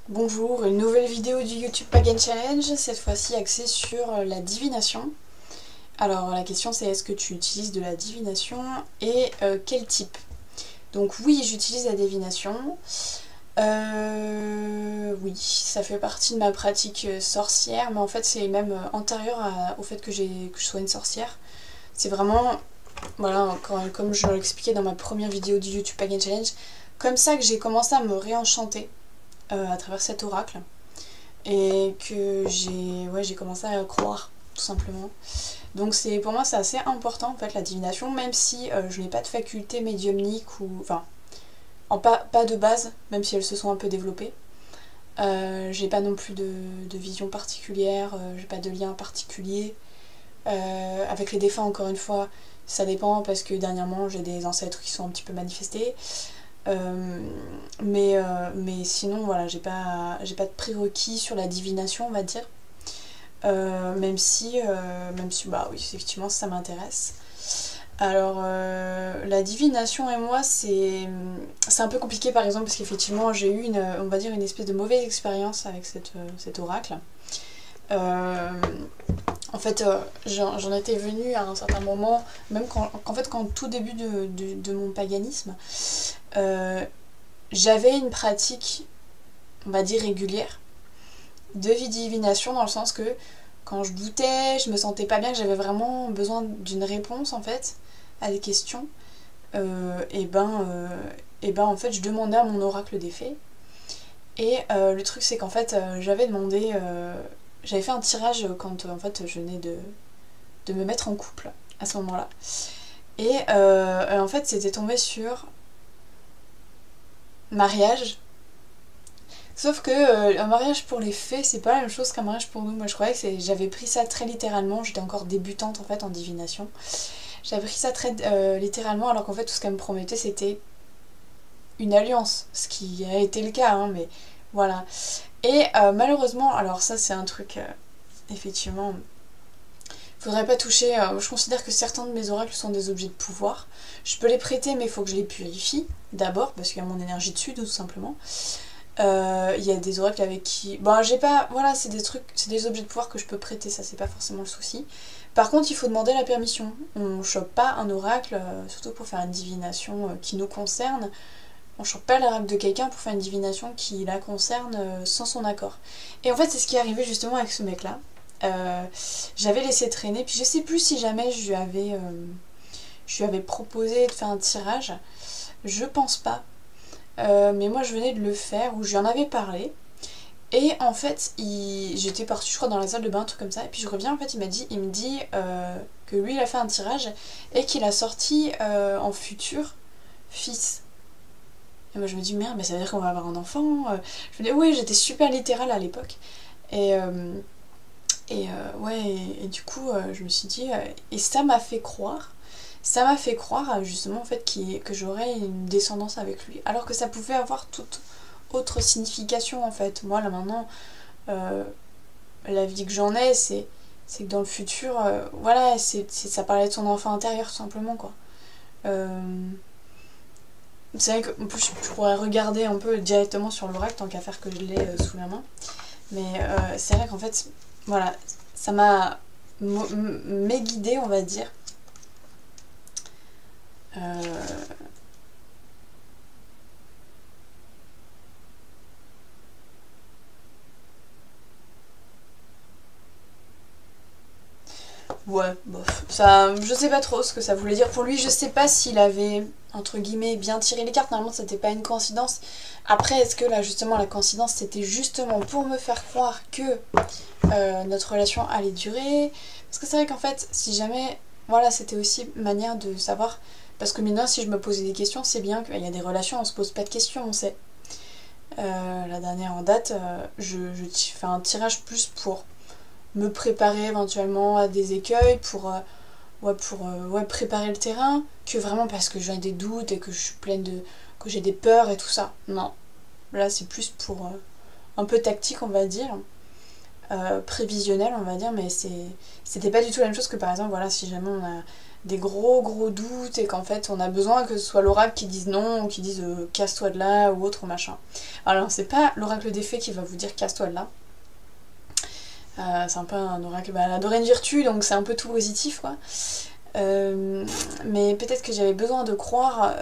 Bonjour, une nouvelle vidéo du YouTube Pagan Challenge, cette fois-ci axée sur la divination. Alors la question c'est est-ce que tu utilises de la divination et quel type? Donc oui, j'utilise la divination. Oui, ça fait partie de ma pratique sorcière, mais en fait c'est même antérieur au fait que je sois une sorcière. C'est vraiment, voilà, comme je l'expliquais dans ma première vidéo du YouTube Pagan Challenge, comme ça que j'ai commencé à me réenchanter à travers cet oracle. Et que j'ai commencé à croire, tout simplement. Donc pour moi c'est assez important en fait la divination, même si je n'ai pas de faculté médiumnique ou... Enfin, pas de base, même si elles se sont un peu développées. J'ai pas non plus de vision particulière, j'ai pas de lien particulier. Avec les défunts encore une fois, ça dépend parce que dernièrement j'ai des ancêtres qui sont un petit peu manifestés. Mais sinon voilà, j'ai pas de prérequis sur la divination on va dire. Même si bah oui effectivement ça m'intéresse. Alors la divination et moi c'est un peu compliqué par exemple parce qu'effectivement j'ai eu on va dire une espèce de mauvaise expérience avec cet oracle. En fait j'en étais venue à un certain moment, même quand tout début de mon paganisme, j'avais une pratique on va dire régulière de divination, dans le sens que quand je doutais, je me sentais pas bien, que j'avais vraiment besoin d'une réponse en fait à des questions, et ben en fait je demandais à mon oracle des fées. Et le truc c'est qu'en fait j'avais fait un tirage quand en fait je venais de me mettre en couple à ce moment-là. Et en fait c'était tombé sur mariage. Sauf que un mariage pour les fées, c'est pas la même chose qu'un mariage pour nous. Moi je croyais que j'avais pris ça très littéralement, j'étais encore débutante en fait en divination. J'avais pris ça très littéralement, alors qu'en fait tout ce qu'elle me promettait c'était une alliance, ce qui a été le cas, hein, mais voilà. Et malheureusement, alors ça c'est un truc, effectivement, faudrait pas toucher. Je considère que certains de mes oracles sont des objets de pouvoir. Je peux les prêter, mais il faut que je les purifie d'abord, parce qu'il y a mon énergie dessus, tout simplement. Il y a des oracles avec qui... Bon, j'ai pas... Voilà, c'est des trucs, c'est des objets de pouvoir que je peux prêter, ça c'est pas forcément le souci. Par contre, il faut demander la permission. On chope pas un oracle, surtout pour faire une divination qui nous concerne. On chope pas l'oracle de quelqu'un pour faire une divination qui la concerne sans son accord. Et en fait, c'est ce qui est arrivé justement avec ce mec-là. J'avais laissé traîner, puis je sais plus si jamais je lui avais proposé de faire un tirage. Je pense pas. Mais moi je venais de le faire, ou je lui en avais parlé. Et en fait, j'étais partie, je crois, dans la salle de bain, un truc comme ça. Et puis je reviens, en fait, il me dit que lui, il a fait un tirage et qu'il a sorti en futur fils. Et moi je me dis, merde, mais ça veut dire qu'on va avoir un enfant. Je me dis, oui, j'étais super littérale à l'époque. Et, ouais, et du coup, je me suis dit, et ça m'a fait croire. Ça m'a fait croire justement en fait que j'aurais une descendance avec lui. Alors que ça pouvait avoir toute autre signification en fait. Moi là maintenant, la vie que j'en ai, c'est que dans le futur, voilà, ça parlait de son enfant intérieur tout simplement quoi. C'est vrai qu'en plus je pourrais regarder un peu directement sur l'oracle tant qu'à faire que je l'ai sous la main. Mais c'est vrai qu'en fait, voilà, ça m'a guidée on va dire. Ouais, bof. Ça, je sais pas trop ce que ça voulait dire pour lui. Je sais pas s'il avait, entre guillemets, bien tiré les cartes. Normalement, c'était pas une coïncidence. Après, est-ce que là, justement, la coïncidence, c'était justement pour me faire croire que notre relation allait durer? Parce que c'est vrai qu'en fait, si jamais... Voilà, c'était aussi une manière de savoir... Parce que maintenant, si je me posais des questions, c'est bien qu'il y a des relations, on se pose pas de questions, on sait. La dernière en date, je fais un tirage plus pour me préparer éventuellement à des écueils, pour préparer le terrain, que vraiment parce que j'ai des doutes et que je suis pleine de... que j'ai des peurs et tout ça. Non. Là, c'est plus pour un peu tactique, on va dire. Prévisionnel, on va dire, mais c'était pas du tout la même chose que par exemple, voilà, si jamais on a des gros doutes et qu'en fait on a besoin que ce soit l'oracle qui dise non ou qui dise casse-toi de là ou autre machin. Alors c'est pas l'oracle des fées qui va vous dire casse-toi de là. C'est un peu un oracle, la Dorée de Virtue, donc c'est un peu tout positif quoi. Mais peut-être que j'avais besoin de croire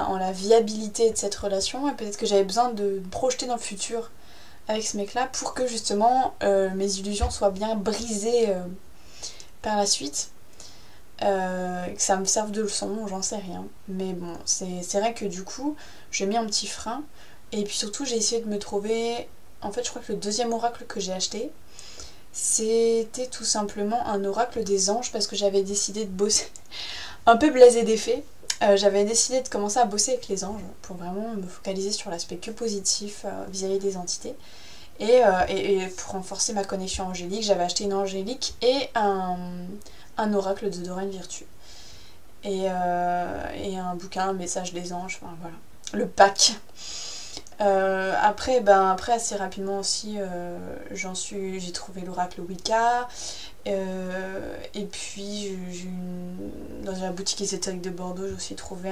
en la viabilité de cette relation et peut-être que j'avais besoin de me projeter dans le futur avec ce mec là pour que justement mes illusions soient bien brisées par la suite, que ça me serve de leçon, j'en sais rien. Mais bon, c'est vrai que du coup j'ai mis un petit frein et puis surtout j'ai essayé de me trouver, en fait je crois que le deuxième oracle que j'ai acheté c'était tout simplement un oracle des anges parce que j'avais décidé de bosser un peu blasé des fées. J'avais décidé de commencer à bosser avec les anges pour vraiment me focaliser sur l'aspect que positif vis-à-vis des entités et pour renforcer ma connexion angélique j'avais acheté une angélique et un oracle de Dorée de Virtue et un bouquin, un message des anges, enfin voilà, le pack. Après assez rapidement aussi j'ai trouvé l'oracle Wicca et puis dans la boutique ésotérique de Bordeaux j'ai aussi trouvé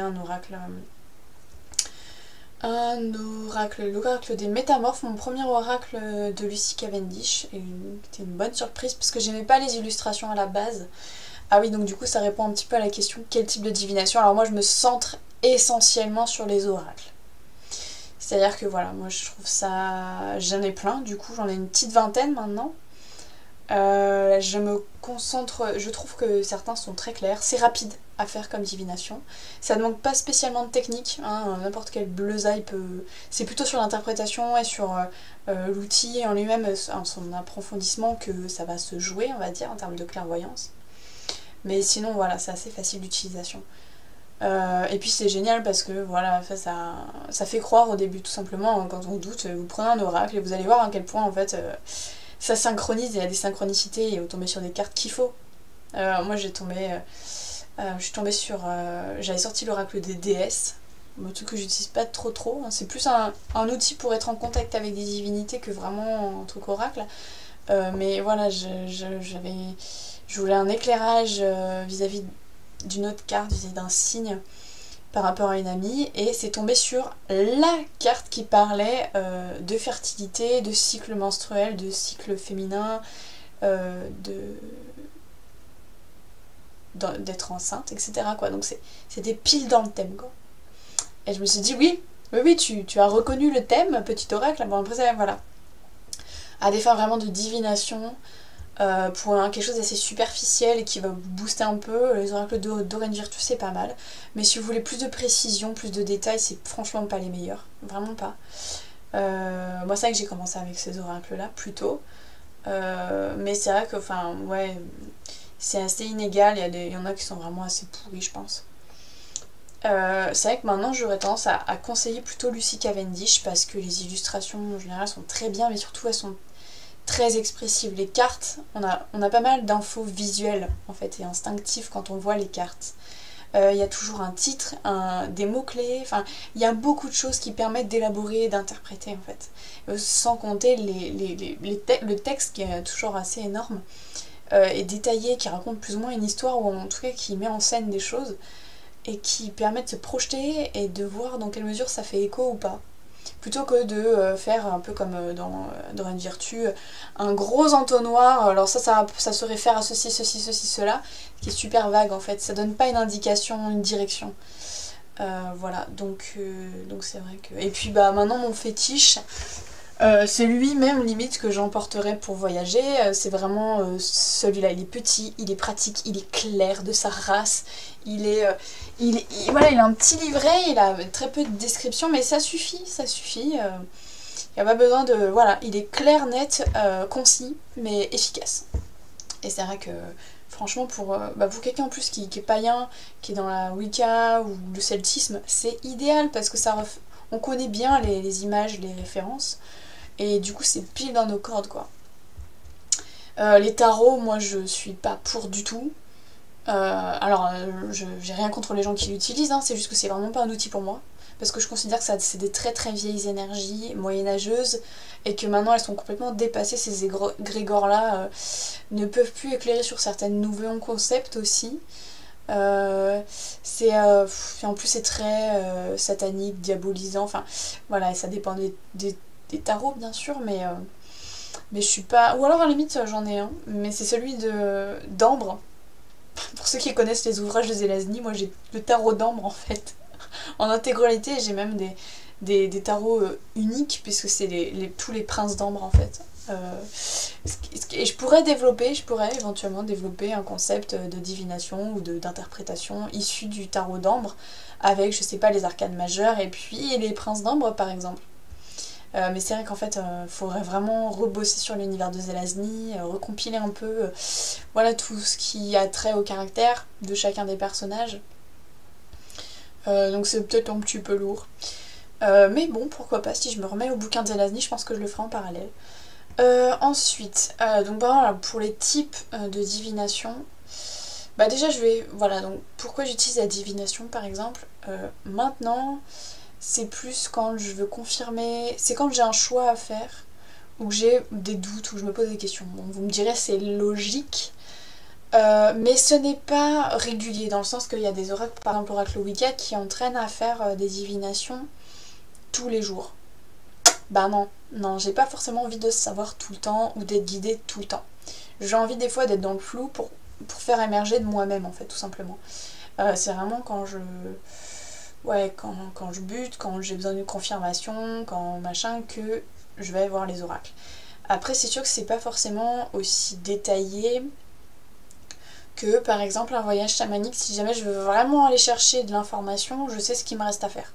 l'oracle des métamorphes, mon premier oracle de Lucy Cavendish, et c'était une bonne surprise parce que j'aimais pas les illustrations à la base. Ah oui, donc du coup ça répond un petit peu à la question quel type de divination. Alors moi je me centre essentiellement sur les oracles. C'est-à-dire que voilà, moi je trouve ça... J'en ai plein, du coup j'en ai une petite vingtaine maintenant. Je me concentre... Je trouve que certains sont très clairs, c'est rapide à faire comme divination. Ça ne demande pas spécialement de technique, hein, n'importe quel bleusaille peut... C'est plutôt sur l'interprétation et sur l'outil en lui-même, son approfondissement que ça va se jouer, on va dire, en termes de clairvoyance. Mais sinon voilà, c'est assez facile d'utilisation. Et puis c'est génial parce que voilà, ça fait croire au début tout simplement, quand on doute, vous prenez un oracle et vous allez voir à quel point en fait ça synchronise, il y a des synchronicités et vous tombez sur des cartes qu'il faut. Moi je suis tombée sur... j'avais sorti l'oracle des déesses, un truc que j'utilise pas trop, hein. C'est plus un outil pour être en contact avec des divinités que vraiment un truc oracle. Mais voilà, je voulais un éclairage vis-à-vis d'une autre carte, vis-à-vis d'un signe par rapport à une amie, et c'est tombé sur la carte qui parlait de fertilité, de cycle menstruel, de cycle féminin, d'être enceinte, etc. quoi. Donc c'était pile dans le thème quoi. Et je me suis dit oui, tu as reconnu le thème, petit oracle. Bon après voilà, à des fins vraiment de divination, pour quelque chose d'assez superficiel et qui va booster un peu, les oracles de Dorée de Virtue c'est pas mal, mais si vous voulez plus de précision, plus de détails, c'est franchement pas les meilleurs, vraiment pas. Moi c'est vrai que j'ai commencé avec ces oracles là plutôt, mais c'est vrai que enfin ouais, c'est assez inégal, il y en a qui sont vraiment assez pourris je pense. C'est vrai que maintenant j'aurais tendance à conseiller plutôt Lucy Cavendish parce que les illustrations en général sont très bien, mais surtout elles sont très expressive. Les cartes, on a pas mal d'infos visuelles en fait et instinctives quand on voit les cartes. Il y a toujours un titre, des mots-clés, enfin il y a beaucoup de choses qui permettent d'élaborer et d'interpréter en fait. Sans compter le texte qui est toujours assez énorme et détaillé, qui raconte plus ou moins une histoire ou en tout cas qui met en scène des choses et qui permet de se projeter et de voir dans quelle mesure ça fait écho ou pas. Plutôt que de faire un peu comme dans Dorée de Virtue, un gros entonnoir, alors ça se réfère à ceci, cela, qui est super vague en fait, ça donne pas une indication, une direction. Voilà, donc c'est vrai que... Et puis maintenant mon fétiche, c'est lui-même limite que j'emporterai pour voyager, c'est vraiment celui-là, il est petit, il est pratique, il est clair de sa race, voilà, il a un petit livret, il a très peu de description, mais ça suffit, il n'y a pas besoin de... Voilà, il est clair, net, concis, mais efficace. Et c'est vrai que franchement pour quelqu'un en plus qui est païen, qui est dans la Wicca ou le celtisme, c'est idéal parce que on connaît bien les images, les références, et du coup c'est pile dans nos cordes quoi. Les tarots, moi je suis pas pour du tout. J'ai rien contre les gens qui l'utilisent, hein, c'est juste que c'est vraiment pas un outil pour moi. Parce que je considère que c'est des très très vieilles énergies moyenâgeuses et que maintenant elles sont complètement dépassées, ces égrégores là ne peuvent plus éclairer sur certains nouveaux concepts aussi. En plus c'est très satanique, diabolisant, enfin voilà, ça dépend des tarots bien sûr, mais je suis pas... Ou alors à la limite j'en ai un, mais c'est celui d'Ambre. Pour ceux qui connaissent les ouvrages de Zelazny, moi j'ai le tarot d'Ambre en fait. En intégralité, j'ai même des tarots uniques, puisque c'est tous les princes d'Ambre en fait. Et je pourrais éventuellement développer un concept de divination ou d'interprétation issu du tarot d'Ambre, avec, je sais pas, les arcanes majeures et puis les princes d'Ambre par exemple. Mais c'est vrai qu'en fait, faudrait vraiment rebosser sur l'univers de Zelazny, recompiler un peu voilà, tout ce qui a trait au caractère de chacun des personnages. Donc c'est peut-être un petit peu lourd. Mais bon, pourquoi pas, si je me remets au bouquin de Zelazny, je pense que je le ferai en parallèle. Ensuite, donc voilà, pour les types de divination, bah déjà je vais... Voilà, donc pourquoi j'utilise la divination par exemple maintenant, c'est plus quand je veux confirmer, c'est quand j'ai un choix à faire, ou que j'ai des doutes, ou je me pose des questions. Bon, vous me direz c'est logique, mais ce n'est pas régulier, dans le sens qu'il y a des oracles, par exemple l'oracle Wicca, qui entraînent à faire des divinations tous les jours. Bah non, j'ai pas forcément envie de savoir tout le temps, ou d'être guidée tout le temps. J'ai envie des fois d'être dans le flou pour faire émerger de moi-même en fait, tout simplement. C'est vraiment quand je... Ouais, quand je bute, quand j'ai besoin d'une confirmation, quand machin, que je vais voir les oracles. Après, c'est sûr que c'est pas forcément aussi détaillé que, par exemple, un voyage chamanique. Si jamais je veux vraiment aller chercher de l'information, je sais ce qu'il me reste à faire.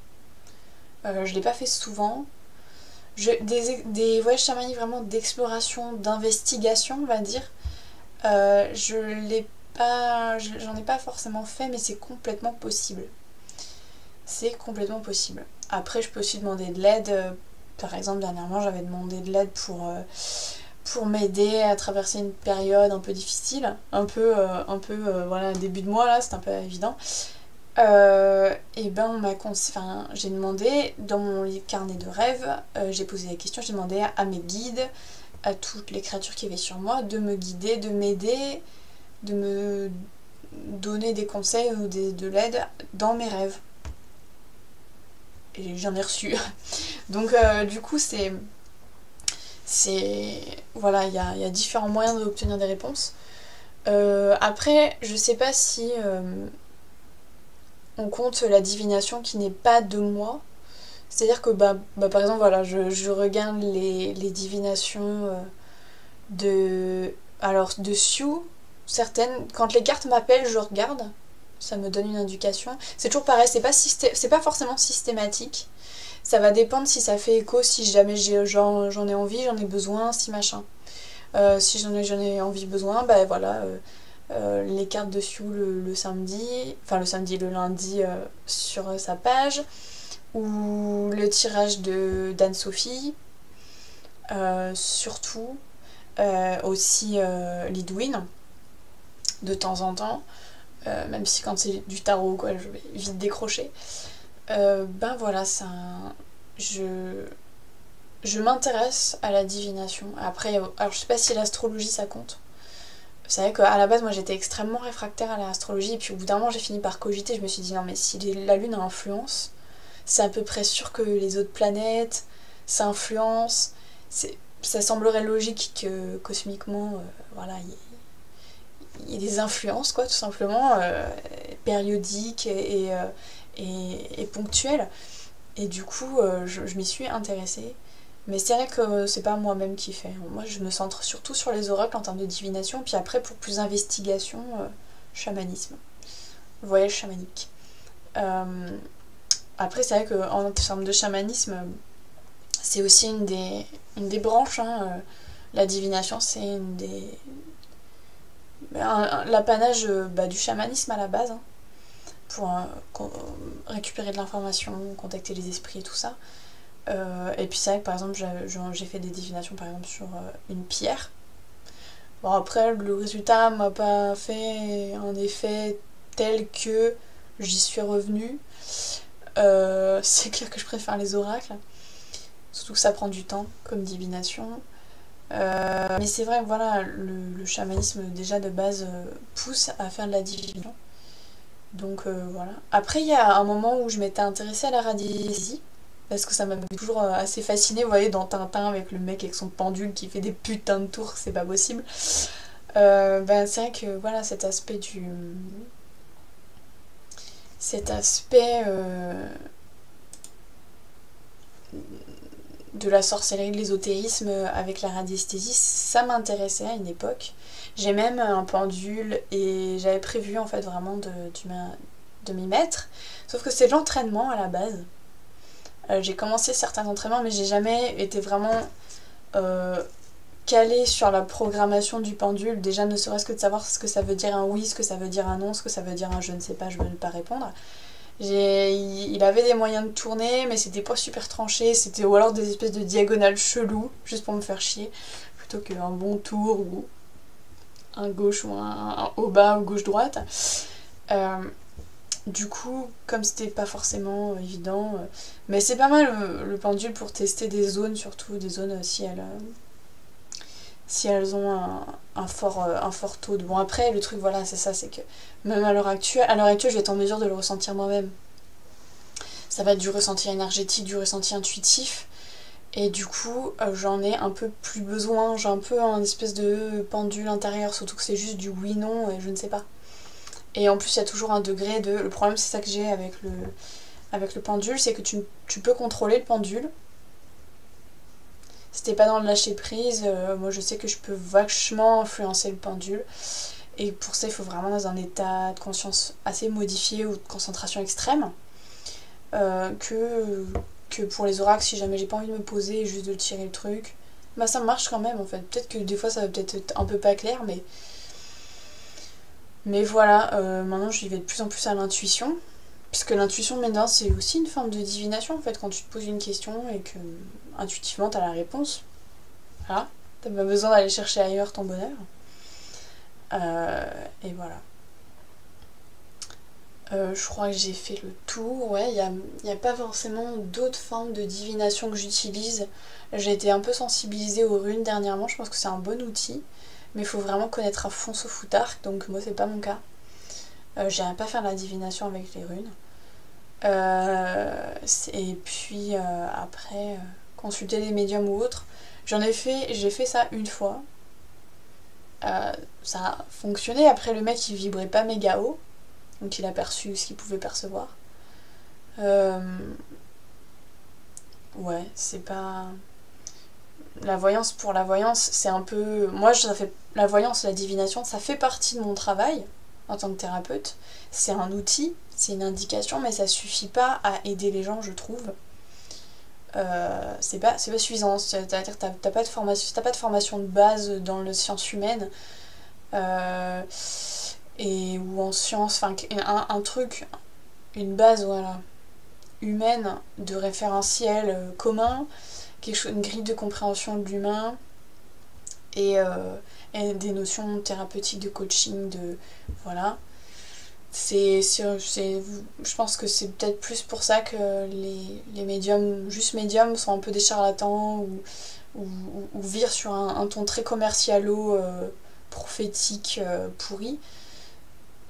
Je l'ai pas fait souvent. Des voyages chamaniques vraiment d'exploration, d'investigation, on va dire, j'en ai pas forcément fait, mais c'est complètement possible. C'est complètement possible. Après, je peux aussi demander de l'aide. Par exemple, dernièrement, j'avais demandé de l'aide pour m'aider à traverser une période un peu difficile. Voilà, début de mois, là, c'est un peu évident. Et ben, j'ai demandé, dans mon carnet de rêves, j'ai posé la question, j'ai demandé à mes guides, à toutes les créatures qui avaient sur moi, de me guider, de m'aider, de me donner des conseils ou de l'aide dans mes rêves. Et j'en ai reçu. Donc du coup voilà, il y a différents moyens d'obtenir des réponses. Après, je sais pas si on compte la divination qui n'est pas de moi. C'est-à-dire que par exemple voilà, je regarde les divinations de Sioux, certaines, quand les cartes m'appellent, je regarde. Ça me donne une indication. C'est toujours pareil, c'est pas forcément systématique. Ça va dépendre si ça fait écho, si jamais j'en ai envie, j'en ai besoin, si machin. Si j'en ai envie, besoin, bah voilà, les cartes de Sioux le samedi, le lundi sur sa page, ou le tirage d'Anne-Sophie, surtout, aussi Lidwin, de temps en temps. Même si quand c'est du tarot, quoi, je vais vite décrocher. Ben voilà, je m'intéresse à la divination. Après, alors je sais pas si l'astrologie ça compte. C'est vrai qu'à la base, moi j'étais extrêmement réfractaire à l'astrologie, et puis au bout d'un moment, j'ai fini par cogiter. Je me suis dit, non, mais si la Lune a influence, c'est à peu près sûr que les autres planètes, ça influence. Ça semblerait logique que cosmiquement, voilà, il y ait des influences, quoi, tout simplement, périodiques et ponctuelles. Et du coup, je m'y suis intéressée. Mais c'est vrai que c'est pas moi-même qui fais. Moi, je me centre surtout sur les oracles en termes de divination, puis après, pour plus d'investigation, chamanisme. Voyage chamanique. Après, c'est vrai qu'en termes de chamanisme, c'est aussi une des branches. Hein, la divination, c'est l'apanage du chamanisme à la base. Hein, pour récupérer de l'information, contacter les esprits et tout ça. Et puis c'est vrai que par exemple j'ai fait des divinations par exemple sur une pierre. Bon après le résultat m'a pas fait un effet tel que j'y suis revenue. C'est clair que je préfère les oracles. Surtout que ça prend du temps comme divination. Mais c'est vrai que voilà, le chamanisme déjà de base pousse à faire de la divination. Donc voilà. Après, il y a un moment où je m'étais intéressée à la radiesthésie, parce que ça m'avait toujours assez fascinée, vous voyez, dans Tintin, avec le mec avec son pendule qui fait des putains de tours, c'est pas possible. Ben, c'est vrai que voilà, cet aspect du... Cet aspect de la sorcellerie, de l'ésotérisme avec la radiesthésie, ça m'intéressait à une époque. J'ai même un pendule et j'avais prévu en fait vraiment de m'y mettre. Sauf que c'est de l'entraînement à la base. J'ai commencé certains entraînements mais j'ai jamais été vraiment calée sur la programmation du pendule. Déjà ne serait-ce que de savoir ce que ça veut dire un oui, ce que ça veut dire un non, ce que ça veut dire un je ne sais pas, je ne veux pas répondre. Il avait des moyens de tourner, mais c'était pas super tranché, c'était ou alors des espèces de diagonales cheloues, juste pour me faire chier, plutôt qu'un bon tour ou un gauche ou un haut bas ou gauche droite. Du coup, comme c'était pas forcément évident, mais c'est pas mal le pendule pour tester des zones, surtout des zones si elles ont un fort taux de... Bon après, le truc voilà, c'est ça, c'est que même à l'heure actuelle, je vais être en mesure de le ressentir moi-même. Ça va être du ressenti énergétique, du ressenti intuitif. Et du coup, j'en ai un peu plus besoin. J'ai un peu un espèce de pendule intérieur, surtout que c'est juste du oui-non et je ne sais pas. Et en plus, il y a toujours un degré de... Le problème, c'est ça que j'ai avec le pendule, c'est que tu peux contrôler le pendule. Si t'es pas dans le lâcher prise, moi je sais que je peux vachement influencer le pendule. Et pour ça, il faut vraiment dans un état de conscience assez modifié ou de concentration extrême. Que pour les oracles, si jamais j'ai pas envie de me poser et juste de tirer le truc, bah ça marche quand même en fait. Peut-être que des fois ça va peut-être être un peu pas clair, mais voilà, maintenant j'y vais de plus en plus à l'intuition. Puisque l'intuition maintenant c'est aussi une forme de divination en fait, quand tu te poses une question et que intuitivement t'as la réponse. Voilà, t'as pas besoin d'aller chercher ailleurs ton bonheur. Et voilà. Je crois que j'ai fait le tour, ouais, il n'y a pas forcément d'autres formes de divination que j'utilise. J'ai été un peu sensibilisée aux runes dernièrement, je pense que c'est un bon outil, mais il faut vraiment connaître à fond ce foutard, donc moi c'est pas mon cas. J'irai pas faire la divination avec les runes. Et puis après, consulter des médiums ou autres. J'ai fait ça une fois. Ça a fonctionné, après le mec il vibrait pas méga haut. Donc il a perçu ce qu'il pouvait percevoir. Ouais, c'est pas... La voyance pour la voyance, c'est un peu... Moi, ça fait... la voyance, la divination, ça fait partie de mon travail en tant que thérapeute. C'est un outil, c'est une indication, mais ça suffit pas à aider les gens, je trouve. C'est pas suffisant. C'est-à-dire que t'as pas de formation, si t'as pas de formation de base dans les sciences humaines, et ou en sciences, enfin un truc, une base voilà, humaine de référentiel commun, une grille de compréhension de l'humain et des notions thérapeutiques de coaching, de voilà. Je pense que c'est peut-être plus pour ça que les médiums, juste médiums, sont un peu des charlatans ou virent sur un ton très commercialo, prophétique, pourri.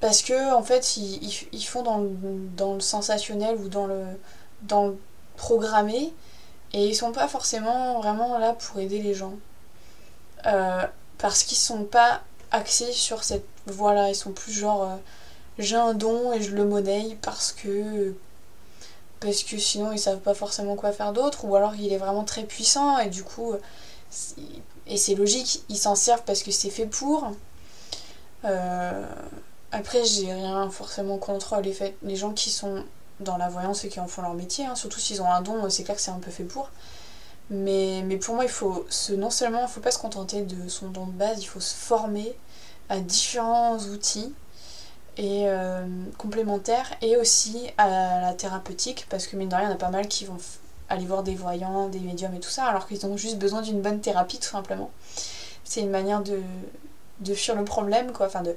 Parce que en fait ils font dans le sensationnel ou dans le programmé et ils sont pas forcément vraiment là pour aider les gens. Parce qu'ils sont pas axés sur cette voie-là, ils sont plus genre j'ai un don et je le monnaie parce que sinon ils savent pas forcément quoi faire d'autre, ou alors il est vraiment très puissant et du coup et c'est logique, ils s'en servent parce que c'est fait pour. Après, j'ai rien forcément contre les gens qui sont dans la voyance et qui en font leur métier, hein. Surtout s'ils ont un don, c'est clair que c'est un peu fait pour. Mais pour moi, non seulement il ne faut pas se contenter de son don de base, il faut se former à différents outils et complémentaires, et aussi à la thérapeutique, parce que mine de rien, il y en a pas mal qui vont aller voir des voyants, des médiums et tout ça, alors qu'ils ont juste besoin d'une bonne thérapie, tout simplement. C'est une manière de fuir le problème, quoi, enfin de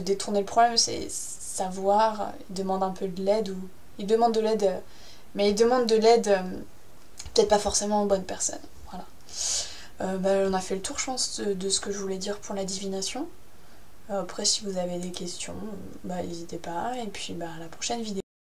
détourner le problème, c'est savoir, il demande un peu de l'aide, ou il demande de l'aide, mais il demande de l'aide peut-être pas forcément aux bonnes personnes. Voilà. On a fait le tour, je pense, de ce que je voulais dire pour la divination. Après si vous avez des questions, bah n'hésitez pas et puis bah à la prochaine vidéo.